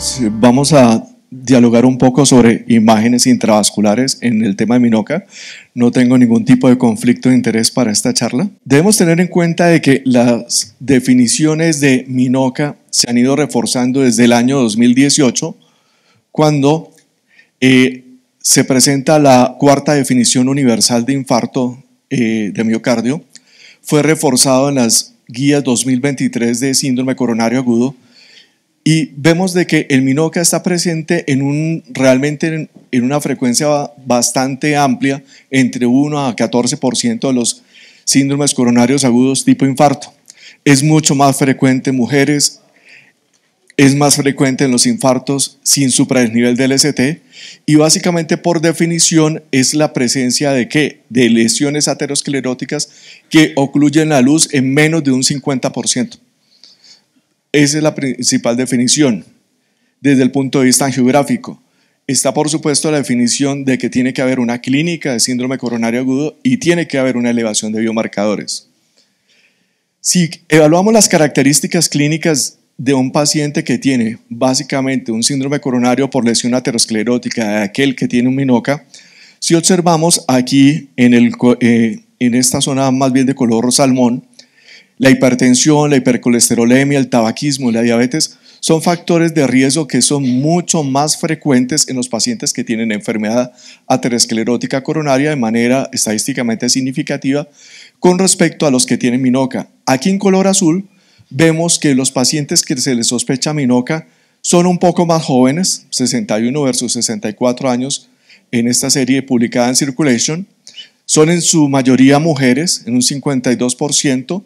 Sí, vamos a dialogar un poco sobre imágenes intravasculares en el tema de Minoca. No tengo ningún tipo de conflicto de interés para esta charla. Debemos tener en cuenta de que las definiciones de Minoca se han ido reforzando desde el año 2018, cuando se presenta la cuarta definición universal de infarto de miocardio. Fue reforzado en las guías 2023 de síndrome coronario agudo. Y vemos de que el Minoca está presente realmente en una frecuencia bastante amplia, entre 1 a 14% de los síndromes coronarios agudos tipo infarto. Es mucho más frecuente en mujeres, es más frecuente en los infartos sin supradesnivel del ST, y básicamente por definición es la presencia de ¿qué? De lesiones ateroscleróticas que ocluyen la luz en menos de un 50%. Esa es la principal definición desde el punto de vista angiográfico. Está por supuesto la definición de que tiene que haber una clínica de síndrome coronario agudo y tiene que haber una elevación de biomarcadores. Si evaluamos las características clínicas de un paciente que tiene básicamente un síndrome coronario por lesión aterosclerótica, de aquel que tiene un Minoca, si observamos aquí en esta zona más bien de color salmón, la hipertensión, la hipercolesterolemia, el tabaquismo y la diabetes son factores de riesgo que son mucho más frecuentes en los pacientes que tienen enfermedad aterosclerótica coronaria de manera estadísticamente significativa con respecto a los que tienen Minoca. Aquí en color azul vemos que los pacientes que se les sospecha Minoca son un poco más jóvenes, 61 versus 64 años en esta serie publicada en Circulation. Son en su mayoría mujeres, en un 52%,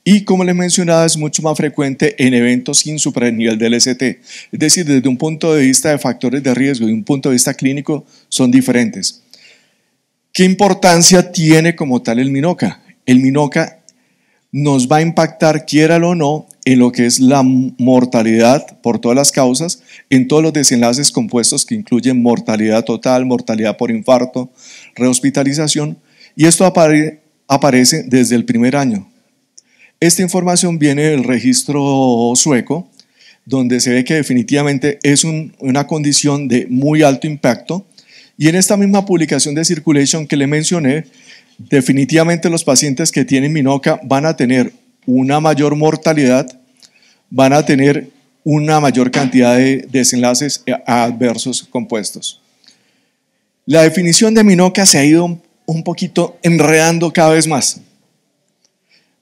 y como les mencionaba es mucho más frecuente en eventos sin supradesnivel del ST. Es decir, desde un punto de vista de factores de riesgo y un punto de vista clínico son diferentes. ¿Qué importancia tiene como tal el Minoca? El Minoca nos va a impactar, quiéralo o no, en lo que es la mortalidad por todas las causas, en todos los desenlaces compuestos que incluyen mortalidad total, mortalidad por infarto, rehospitalización, y esto aparece desde el primer año. Esta información viene del registro sueco, donde se ve que definitivamente es una condición de muy alto impacto, y en esta misma publicación de Circulation que le mencioné, definitivamente los pacientes que tienen Minoca van a tener una mayor mortalidad, van a tener una mayor cantidad de desenlaces adversos compuestos. La definición de Minoca se ha ido un poquito enredando cada vez más,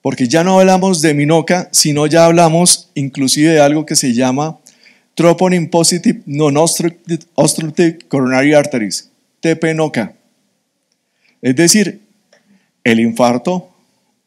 porque ya no hablamos de Minoca, sino ya hablamos inclusive de algo que se llama Troponin Positive Non-Obstructive Coronary Arteries, TPNOCA. Es decir, el infarto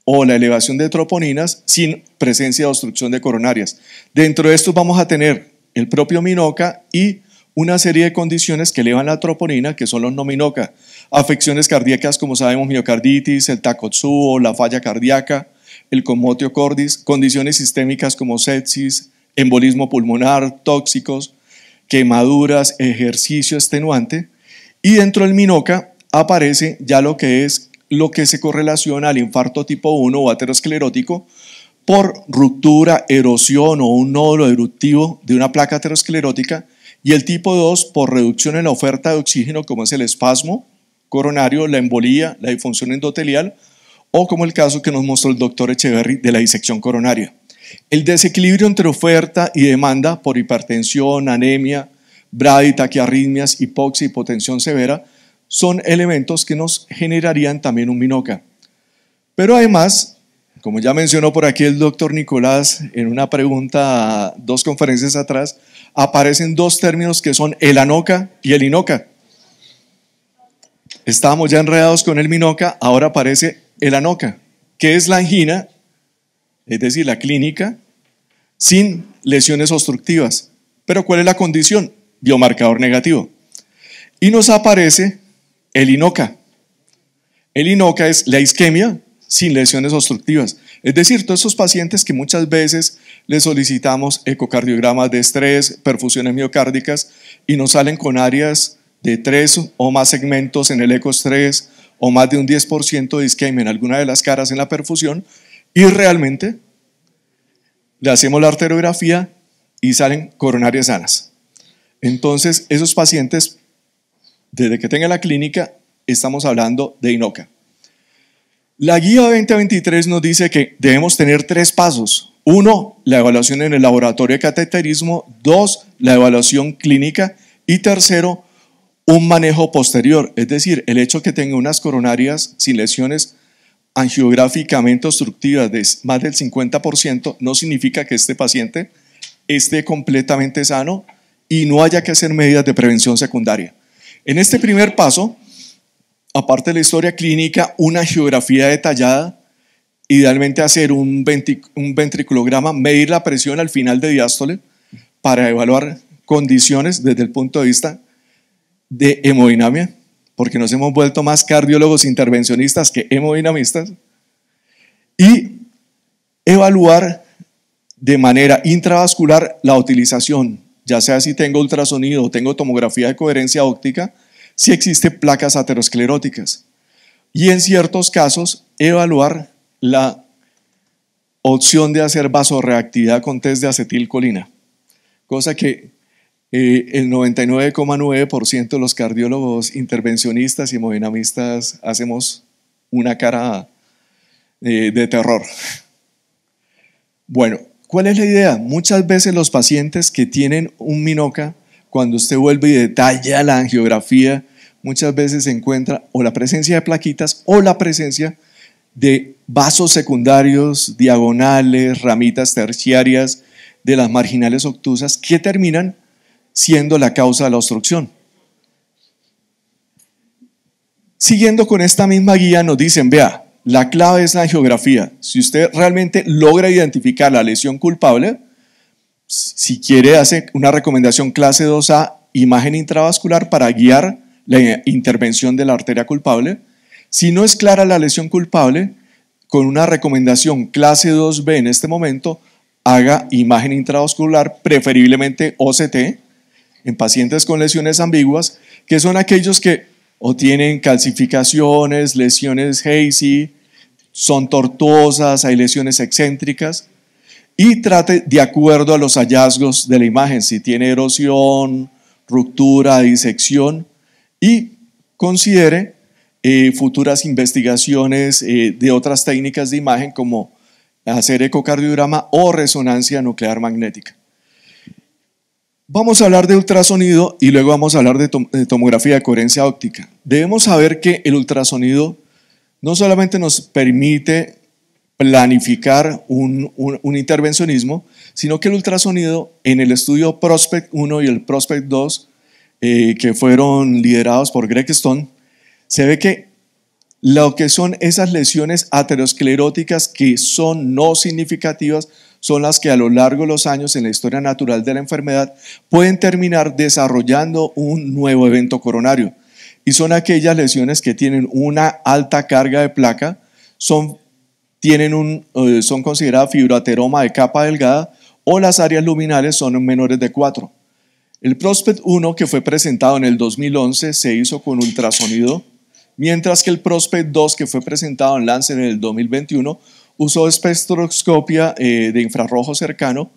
o la elevación de troponinas sin presencia de obstrucción de coronarias. Dentro de esto vamos a tener el propio Minoca y una serie de condiciones que elevan la troponina, que son los no Minoca. Afecciones cardíacas, como sabemos, miocarditis, el Takotsubo, la falla cardíaca, el commotio cordis, condiciones sistémicas como sepsis, embolismo pulmonar, tóxicos, quemaduras, ejercicio extenuante, y dentro del Minoca aparece ya lo que se correlaciona al infarto tipo 1 o aterosclerótico por ruptura, erosión o un nódulo eruptivo de una placa aterosclerótica, y el tipo 2 por reducción en la oferta de oxígeno, como es el espasmo coronario, la embolía, la disfunción endotelial, o como el caso que nos mostró el doctor Echeverry de la disección coronaria. El desequilibrio entre oferta y demanda por hipertensión, anemia, braditaquiarritmias, hipoxia, hipotensión severa son elementos que nos generarían también un Minoca. Pero además, como ya mencionó por aquí el doctor Nicolás en una pregunta 2 conferencias atrás, aparecen 2 términos que son el ANOCA y el INOCA. Estábamos ya enredados con el Minoca, ahora aparece el ANOCA, que es la angina, es decir, la clínica, sin lesiones obstructivas. Pero ¿cuál es la condición? Biomarcador negativo. Y nos aparece el INOCA. El INOCA es la isquemia sin lesiones obstructivas. Es decir, todos esos pacientes que muchas veces les solicitamos ecocardiogramas de estrés, perfusiones miocárdicas y nos salen con áreas de 3 o más segmentos en el ecoestrés o más de un 10% de isquemia en alguna de las caras en la perfusión, y realmente le hacemos la arteriografía y salen coronarias sanas. Entonces, esos pacientes, desde que tengan la clínica, estamos hablando de INOCA. La guía 2023 nos dice que debemos tener 3 pasos. 1, la evaluación en el laboratorio de cateterismo. 2, la evaluación clínica. Y 3, un manejo posterior, es decir, el hecho que tenga unas coronarias sin lesiones angiográficamente obstructivas de más del 50% no significa que este paciente esté completamente sano y no haya que hacer medidas de prevención secundaria. En este primer paso, aparte de la historia clínica, una angiografía detallada, idealmente hacer un ventriculograma, medir la presión al final de diástole para evaluar condiciones desde el punto de vista de hemodinamia, porque nos hemos vuelto más cardiólogos intervencionistas que hemodinamistas, y evaluar de manera intravascular la utilización, ya sea si tengo ultrasonido o tengo tomografía de coherencia óptica, si existen placas ateroscleróticas, y en ciertos casos evaluar la opción de hacer vasorreactividad con test de acetilcolina, cosa que el 99,9% de los cardiólogos intervencionistas y hemodinamistas hacemos una cara de terror. Bueno, ¿cuál es la idea? Muchas veces los pacientes que tienen un MINOCA, cuando usted vuelve y detalla la angiografía, muchas veces se encuentra o la presencia de plaquitas o la presencia de vasos secundarios, diagonales, ramitas terciarias de las marginales obtusas que terminan siendo la causa de la obstrucción. Siguiendo con esta misma guía nos dicen, vea, la clave es la angiografía. Si usted realmente logra identificar la lesión culpable, si quiere hace una recomendación clase 2A, imagen intravascular para guiar la intervención de la arteria culpable. Si no es clara la lesión culpable, con una recomendación clase 2B en este momento, haga imagen intravascular, preferiblemente OCT, en pacientes con lesiones ambiguas, que son aquellos que o tienen calcificaciones, lesiones hazy, son tortuosas, hay lesiones excéntricas, y trate de acuerdo a los hallazgos de la imagen, si tiene erosión, ruptura, disección, y considere futuras investigaciones de otras técnicas de imagen como hacer ecocardiograma o resonancia nuclear magnética. Vamos a hablar de ultrasonido y luego vamos a hablar de tomografía de coherencia óptica. Debemos saber que el ultrasonido no solamente nos permite planificar un intervencionismo, sino que el ultrasonido en el estudio Prospect 1 y el Prospect 2, que fueron liderados por Greg Stone, se ve que lo que son esas lesiones ateroscleróticas que son no significativas son las que a lo largo de los años en la historia natural de la enfermedad pueden terminar desarrollando un nuevo evento coronario. Y son aquellas lesiones que tienen una alta carga de placa, son consideradas fibroateroma de capa delgada o las áreas luminales son menores de 4. El Prospect 1 que fue presentado en el 2011 se hizo con ultrasonido, mientras que el Prospect 2 que fue presentado en Lancet en el 2021 usó espectroscopia de infrarrojo cercano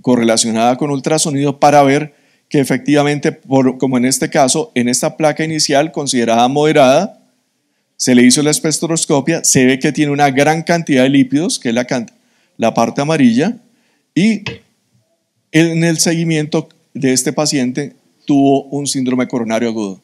correlacionada con ultrasonido para ver que efectivamente, como en este caso, en esta placa inicial considerada moderada, se le hizo la espectroscopia, se ve que tiene una gran cantidad de lípidos, que es la parte amarilla, y en el seguimiento de este paciente tuvo un síndrome coronario agudo.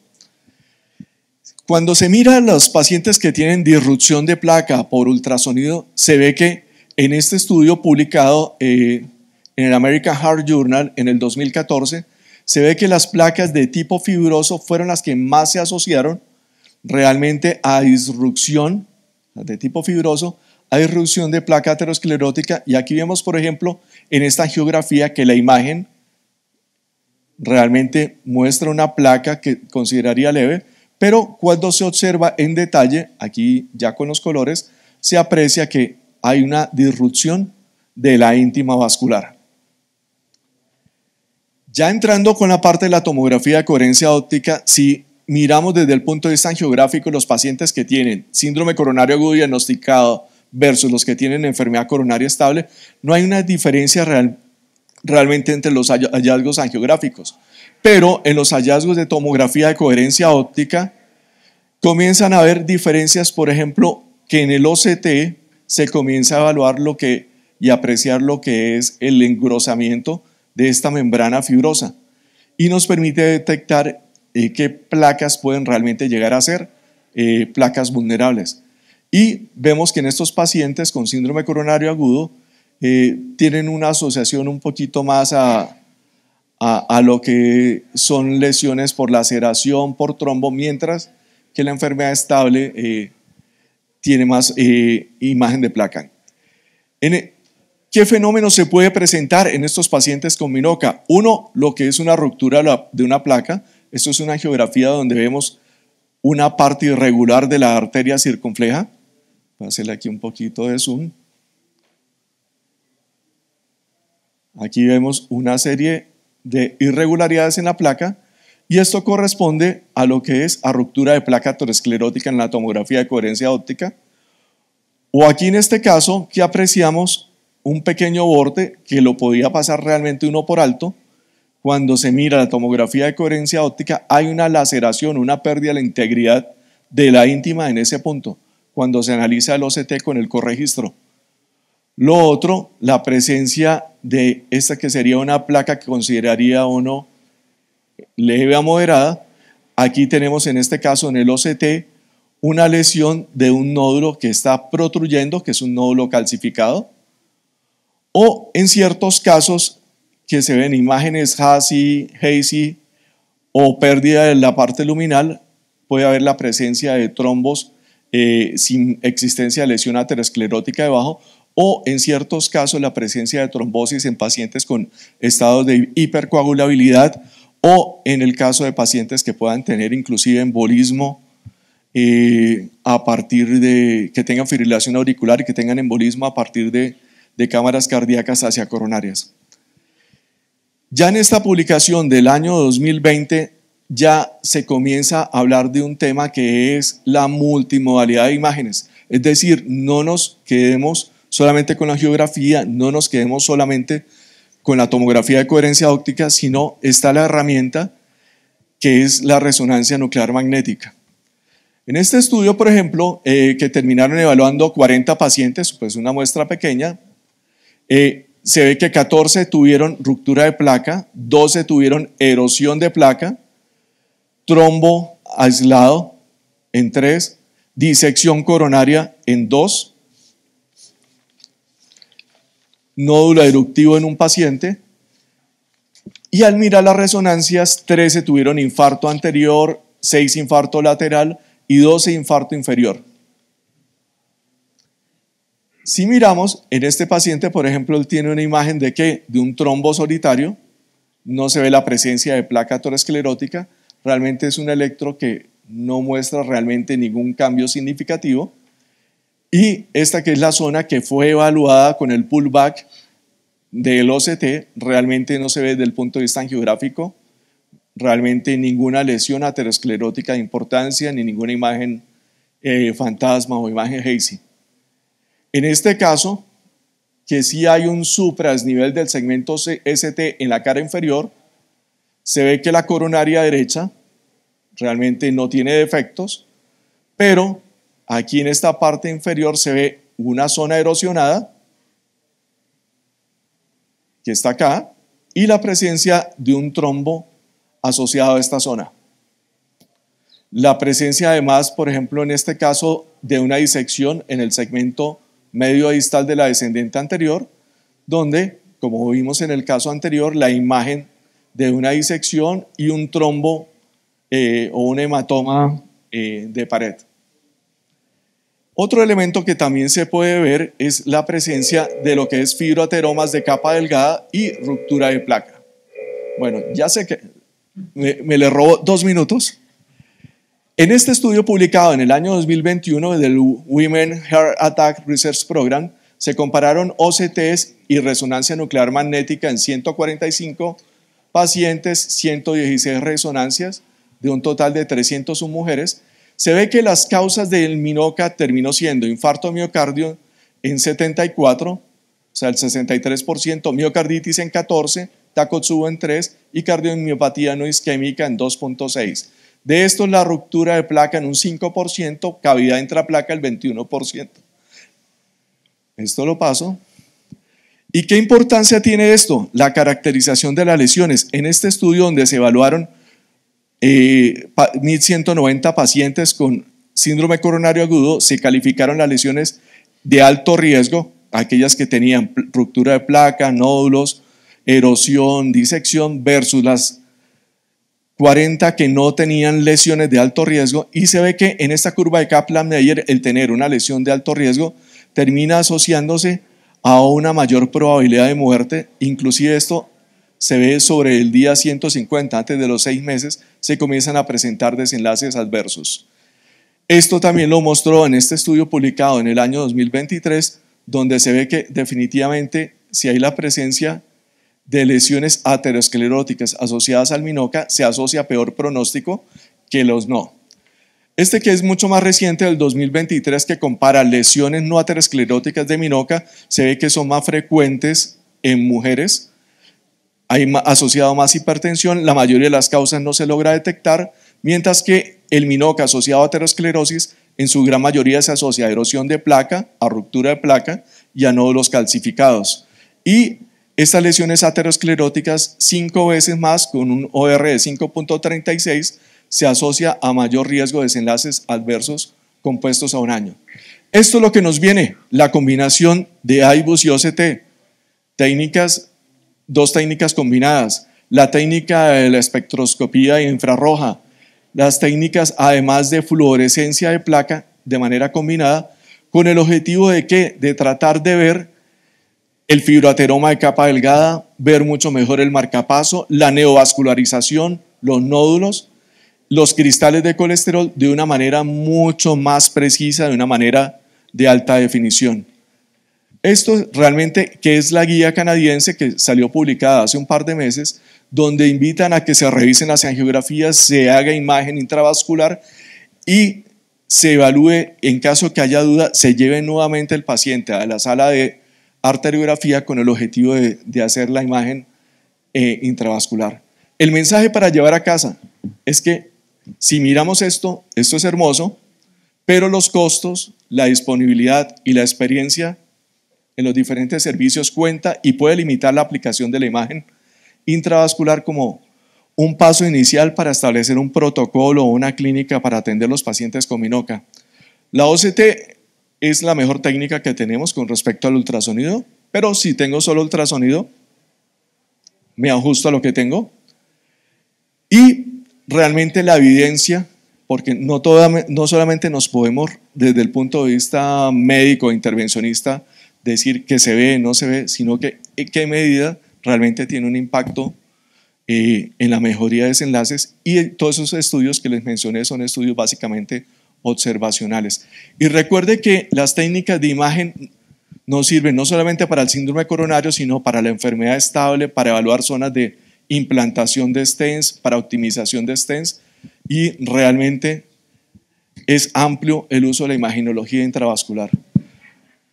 Cuando se mira a los pacientes que tienen disrupción de placa por ultrasonido, se ve que en este estudio publicado en el American Heart Journal en el 2014, se ve que las placas de tipo fibroso fueron las que más se asociaron realmente a disrupción de tipo fibroso, a disrupción de placa aterosclerótica. Y aquí vemos, por ejemplo, en esta angiografía que la imagen realmente muestra una placa que consideraría leve, pero cuando se observa en detalle, aquí ya con los colores, se aprecia que hay una disrupción de la íntima vascular. Ya entrando con la parte de la tomografía de coherencia óptica, si miramos desde el punto de vista angiográfico los pacientes que tienen síndrome coronario agudo diagnosticado versus los que tienen enfermedad coronaria estable, no hay una diferencia realmente entre los hallazgos angiográficos. Pero en los hallazgos de tomografía de coherencia óptica comienzan a haber diferencias, por ejemplo, que en el OCT se comienza a evaluar y apreciar lo que es el engrosamiento de esta membrana fibrosa y nos permite detectar qué placas pueden realmente llegar a ser placas vulnerables. Y vemos que en estos pacientes con síndrome coronario agudo tienen una asociación un poquito más a lo que son lesiones por laceración, por trombo, mientras que la enfermedad estable tiene más imagen de placa. ¿Qué fenómeno se puede presentar en estos pacientes con Minoca? Uno, lo que es una ruptura de una placa. Esto es una angiografía donde vemos una parte irregular de la arteria circunfleja. Voy a hacerle aquí un poquito de zoom. Aquí vemos una serie de irregularidades en la placa y esto corresponde a lo que es a ruptura de placa aterosclerótica en la tomografía de coherencia óptica. O aquí en este caso que apreciamos un pequeño borde que lo podía pasar realmente uno por alto. Cuando se mira la tomografía de coherencia óptica hay una laceración, una pérdida de la integridad de la íntima en ese punto, cuando se analiza el OCT con el corregistro. Lo otro, la presencia de esta que sería una placa que consideraría uno leve a moderada. Aquí tenemos en este caso en el OCT una lesión de un nódulo que está protruyendo, que es un nódulo calcificado, o en ciertos casos que se ven imágenes hazy o pérdida de la parte luminal, puede haber la presencia de trombos sin existencia de lesión aterosclerótica debajo, o en ciertos casos la presencia de trombosis en pacientes con estados de hipercoagulabilidad, o en el caso de pacientes que puedan tener inclusive embolismo a partir de que tengan fibrilación auricular y que tengan embolismo a partir de cámaras cardíacas hacia coronarias. Ya en esta publicación del año 2020 ya se comienza a hablar de un tema que es la multimodalidad de imágenes, es decir, no nos quedemos solamente con la angiografía, no nos quedemos solamente con la tomografía de coherencia óptica, sino está la herramienta que es la resonancia nuclear magnética. En este estudio, por ejemplo, que terminaron evaluando 40 pacientes, pues una muestra pequeña, se ve que 14 tuvieron ruptura de placa, 12 tuvieron erosión de placa, trombo aislado en 3, disección coronaria en 2, nódulo eruptivo en un paciente, y al mirar las resonancias 13 tuvieron infarto anterior, 6 infarto lateral y 12 infarto inferior. Si miramos en este paciente, por ejemplo, él tiene una imagen de ¿qué? De un trombo solitario, no se ve la presencia de placa aterosclerótica, realmente es un electro que no muestra realmente ningún cambio significativo, y esta que es la zona que fue evaluada con el pullback del OCT, realmente no se ve desde el punto de vista angiográfico realmente ninguna lesión aterosclerótica de importancia, ni ninguna imagen fantasma o imagen hazy. En este caso, que sí hay un supradesnivel del segmento ST en la cara inferior, se ve que la coronaria derecha realmente no tiene defectos, pero aquí en esta parte inferior se ve una zona erosionada, que está acá, y la presencia de un trombo asociado a esta zona. La presencia además, por ejemplo, en este caso, de una disección en el segmento medio distal de la descendente anterior, donde, como vimos en el caso anterior, la imagen de una disección y un trombo o un hematoma de pared. Otro elemento que también se puede ver es la presencia de lo que es fibroateromas de capa delgada y ruptura de placa. Bueno, ya sé que me le robo 2 minutos. En este estudio publicado en el año 2021 del Women Heart Attack Research Program, se compararon OCTs y resonancia nuclear magnética en 145 pacientes, 116 resonancias, de un total de 301 mujeres. Se ve que las causas del Minoca terminó siendo infarto miocardio en 74, sea, el 63%, miocarditis en 14%, Takotsubo en 3% y cardiomiopatía no isquémica en 2.6%. De esto, la ruptura de placa en un 5%, cavidad intraplaca el 21%. Esto lo paso. ¿Y qué importancia tiene esto? La caracterización de las lesiones. En este estudio donde se evaluaron 1.190 pacientes con síndrome coronario agudo, se calificaron las lesiones de alto riesgo, aquellas que tenían ruptura de placa, nódulos, erosión, disección, versus las 40 que no tenían lesiones de alto riesgo, y se ve que en esta curva de Kaplan-Meier el tener una lesión de alto riesgo termina asociándose a una mayor probabilidad de muerte. Inclusive esto se ve sobre el día 150, antes de los 6 meses, se comienzan a presentar desenlaces adversos. Esto también lo mostró en este estudio publicado en el año 2023, donde se ve que definitivamente si hay la presencia de lesiones ateroscleróticas asociadas al Minoca, se asocia peor pronóstico que los no. Este, que es mucho más reciente, del 2023, que compara lesiones no ateroscleróticas de Minoca, se ve que son más frecuentes en mujeres, hay asociado más hipertensión, la mayoría de las causas no se logra detectar, mientras que el Minoca asociado a aterosclerosis en su gran mayoría se asocia a erosión de placa, a ruptura de placa y a nódulos calcificados. Y estas lesiones ateroscleróticas 5 veces más, con un OR de 5.36, se asocia a mayor riesgo de desenlaces adversos compuestos a un año. Esto es lo que nos viene, la combinación de IBUS y OCT, dos técnicas combinadas, la técnica de la espectroscopía infrarroja, las técnicas además de fluorescencia de placa de manera combinada, con el objetivo de ¿qué? De tratar de ver el fibroateroma de capa delgada, ver mucho mejor el marcapaso, la neovascularización, los nódulos, los cristales de colesterol de una manera mucho más precisa, de una manera de alta definición. Esto realmente, que es la guía canadiense que salió publicada hace un par de meses, donde invitan a que se revisen las angiografías, se haga imagen intravascular y se evalúe, en caso que haya duda, se lleve nuevamente el paciente a la sala de arteriografía con el objetivo de hacer la imagen intravascular. El mensaje para llevar a casa es que si miramos esto es hermoso, pero los costos, la disponibilidad y la experiencia en los diferentes servicios cuenta y puede limitar la aplicación de la imagen intravascular como un paso inicial para establecer un protocolo o una clínica para atender los pacientes con Minoca. La OCT es la mejor técnica que tenemos con respecto al ultrasonido, pero si tengo solo ultrasonido, me ajusto a lo que tengo. Y realmente la evidencia, porque no solamente nos podemos, desde el punto de vista médico, intervencionista, decir que se ve, no se ve, sino que en qué medida realmente tiene un impacto en la mejoría de desenlaces, y todos esos estudios que les mencioné son estudios básicamente observacionales. Y recuerde que las técnicas de imagen nos sirven no solamente para el síndrome coronario, sino para la enfermedad estable, para evaluar zonas de implantación de stents, para optimización de stents, y realmente es amplio el uso de la imaginología intravascular.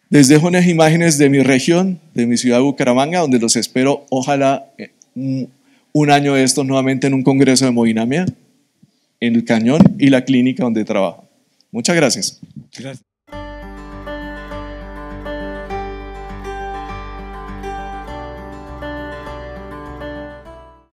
Les dejo unas imágenes de mi región, de mi ciudad de Bucaramanga, donde los espero, ojalá, un año de estos nuevamente en un congreso de hemodinamia, en el Cañón y la clínica donde trabajo. Muchas gracias. Gracias.